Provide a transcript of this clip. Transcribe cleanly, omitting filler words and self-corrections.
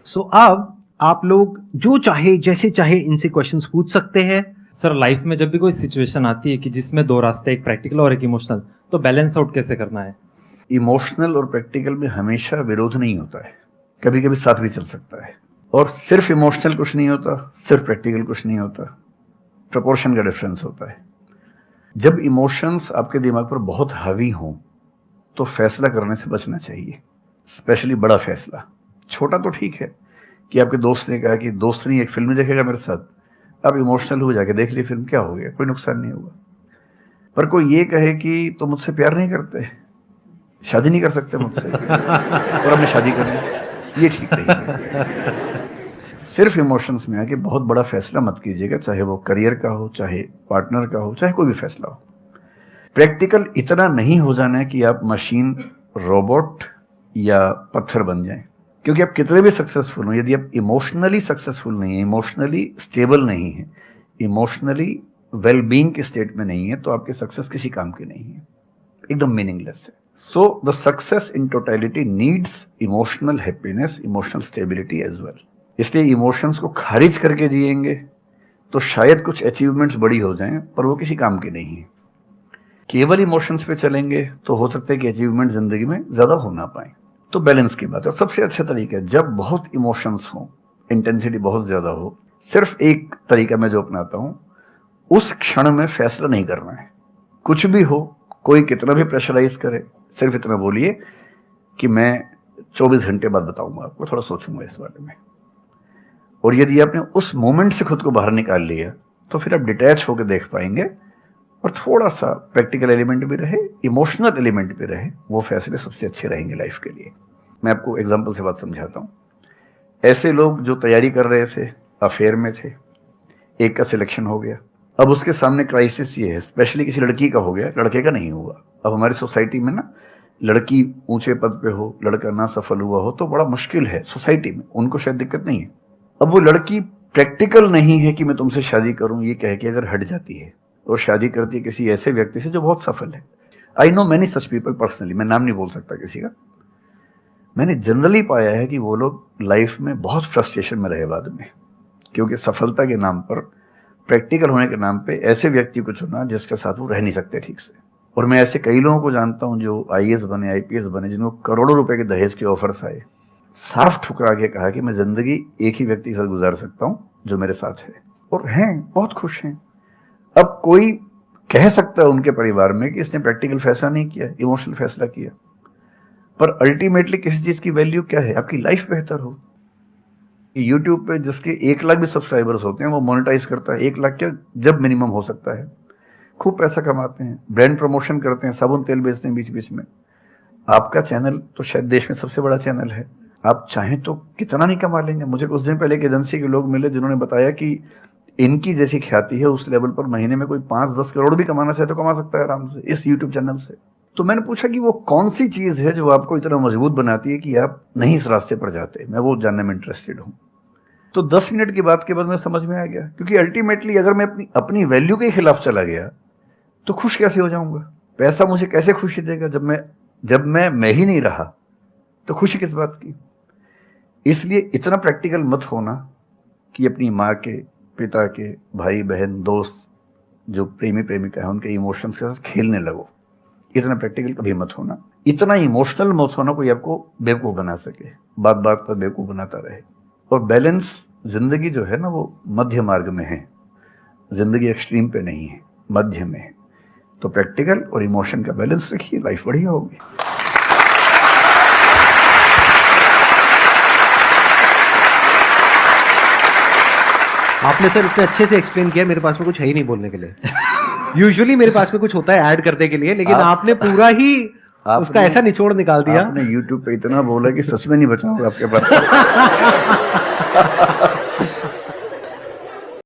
सो अब आप लोग जो चाहे जैसे चाहे इनसे क्वेश्चंस पूछ सकते हैं। सर लाइफ में जब भी कोई सिचुएशन आती है कि जिसमें दो रास्ते, एक प्रैक्टिकल और एक इमोशनल, तो बैलेंस आउट कैसे करना है? इमोशनल और प्रैक्टिकल में हमेशा विरोध नहीं होता है, कभी कभी साथ भी चल सकता है। और सिर्फ इमोशनल कुछ नहीं होता, सिर्फ प्रैक्टिकल कुछ नहीं होता, प्रपोर्शन का डिफरेंस होता है। जब इमोशंस आपके दिमाग पर बहुत हावी हों तो फैसला करने से बचना चाहिए, स्पेशली बड़ा फैसला। छोटा तो ठीक है कि आपके दोस्त ने कहा कि दोस्त नहीं एक फिल्म देखेगा मेरे साथ, आप इमोशनल हो जाके देख ली फिल्म, क्या हो गया, कोई नुकसान नहीं होगा। पर कोई ये कहे कि तो मुझसे प्यार नहीं करते, शादी नहीं कर सकते मुझसे और हमने शादी कर ली, ये ठीक नहीं है। सिर्फ इमोशंस में आके बहुत बड़ा फैसला मत कीजिएगा, चाहे वो करियर का हो, चाहे पार्टनर का हो, चाहे कोई भी फैसला हो। प्रैक्टिकल इतना नहीं हो जाना है कि आप मशीन, रोबोट या पत्थर बन जाएं। क्योंकि आप कितने भी सक्सेसफुल हो, यदि आप इमोशनली सक्सेसफुल नहीं है, इमोशनली स्टेबल नहीं है, इमोशनली वेलबींग के स्टेट में नहीं है, तो आपकी सक्सेस किसी काम की नहीं है, एकदम मीनिंगलेस है। So the success in totality needs emotional happiness, emotional stability as well. इसलिए इमोशंस को खारिज करके जिएंगे तो शायद कुछ अचीवमेंट्स बड़ी हो जाएं, पर वो किसी काम की नहीं है। केवल इमोशंस पे चलेंगे तो हो सकता है कि अचीवमेंट जिंदगी में ज्यादा हो ना पाए। तो बैलेंस की बात है। और सबसे अच्छा तरीका है, जब बहुत इमोशंस हो, इंटेंसिटी बहुत ज्यादा हो, सिर्फ एक तरीका मैं जो अपनाता हूं, उस क्षण में फैसला नहीं करना है। कुछ भी हो, कोई कितना भी प्रेशराइज करे, सिर्फ इतना बोलिए कि मैं 24 घंटे बाद बताऊंगा आपको, थोड़ा सोचूंगा इस बारे में। और यदि आपने उस मोमेंट से खुद को बाहर निकाल लिया तो फिर आप डिटैच होकर देख पाएंगे, और थोड़ा सा प्रैक्टिकल एलिमेंट भी रहे, इमोशनल एलिमेंट भी रहे, वो फैसले सबसे अच्छे रहेंगे लाइफ के लिए। मैं आपको एग्जांपल से बात समझाता हूँ। ऐसे लोग जो तैयारी कर रहे थे, अफेयर में थे, एक का सिलेक्शन हो गया, अब उसके सामने क्राइसिस ये है, स्पेशली किसी लड़की का हो गया, लड़के का नहीं हुआ। अब हमारी सोसाइटी में ना, लड़की ऊंचे पद पे हो, लड़का ना सफल हुआ हो तो बड़ा मुश्किल है सोसाइटी में, उनको शायद दिक्कत नहीं है। अब वो लड़की प्रैक्टिकल नहीं है कि मैं तुमसे शादी करूं, ये कह के अगर हट जाती है और शादी करती है किसी ऐसे व्यक्ति से जो बहुत सफल है। I know many such people personally, मैं नाम नहीं बोल सकता किसी का। मैंने जनरली पाया है कि वो लोग लाइफ में बहुत फ्रस्ट्रेशन में रहे बाद में, क्योंकि सफलता के नाम पर, प्रैक्टिकल होने के नाम पे ऐसे व्यक्ति को चुना जिसके साथ वो रह नहीं सकते ठीक से। और मैं ऐसे कई लोगों को जानता हूं जो आईएएस बने, आईपीएस बने, जिनको करोड़ों रुपए के दहेज के ऑफर्स आए, साफ ठुकरा के कहा कि मैं जिंदगी एक ही व्यक्ति के साथ गुजार सकता हूं जो मेरे साथ है, और हैं, बहुत खुश हैं। अब कोई कह सकता है उनके परिवार में कि इसने प्रैक्टिकल फैसला नहीं किया, इमोशनल फैसला किया, पर अल्टीमेटली किसी चीज की वैल्यू क्या है? आपकी लाइफ बेहतर हो। यूट्यूब पे जिसके 1 लाख भी सब्सक्राइबर्स होते हैं वो मोनेटाइज करता है, 1 लाख क्या जब मिनिमम हो सकता है, खूब पैसा कमाते हैं, ब्रांड प्रमोशन करते हैं, साबुन तेल बेचते हैं बीच बीच में। आपका चैनल तो शायद देश में सबसे बड़ा चैनल है, आप चाहें तो कितना नहीं कमा लेंगे। मुझे कुछ दिन पहले एक एजेंसी के लोग मिले जिन्होंने बताया कि इनकी जैसी ख्याति है उस लेवल पर महीने में कोई 5-10 करोड़ भी कमाना चाहे तो कमा सकता है आराम से इस यूट्यूब चैनल से। तो मैंने पूछा कि वो कौन सी चीज है जो आपको इतना मजबूत बनाती है कि आप नहीं इस रास्ते पर जाते, मैं वो जानने में इंटरेस्टेड हूँ। तो 10 मिनट की बात के बाद मैं समझ में आ गया, क्योंकि अल्टीमेटली अगर मैं अपनी वैल्यू के खिलाफ चला गया तो खुश कैसे हो जाऊंगा? पैसा मुझे कैसे खुशी देगा जब मैं ही नहीं रहा, तो खुशी किस बात की? इसलिए इतना प्रैक्टिकल मत होना कि अपनी माँ के, पिता के, भाई बहन, दोस्त, जो प्रेमी प्रेमिका है, उनके इमोशंस के साथ खेलने लगो। इतना प्रैक्टिकल कभी मत होना, इतना इमोशनल मत होना कोई आपको बेवकूफ बना सके, बात बात पर बेवकूफ बनाता रहे। और बैलेंस, जिंदगी जो है ना वो मध्य मार्ग में है, जिंदगी एक्सट्रीम पे नहीं है, मध्य में है। तो प्रैक्टिकल और इमोशन का बैलेंस रखिए, लाइफ बढ़िया होगी। आपने सर इतने अच्छे से एक्सप्लेन किया, मेरे पास में कुछ है ही नहीं बोलने के लिए। यूजुअली मेरे पास में कुछ होता है ऐड करने के लिए, लेकिन आपने पूरा ही उसका ऐसा निचोड़ निकाल दिया। आपने YouTube पे इतना बोला कि सच में नहीं बचा होगा आपके पास।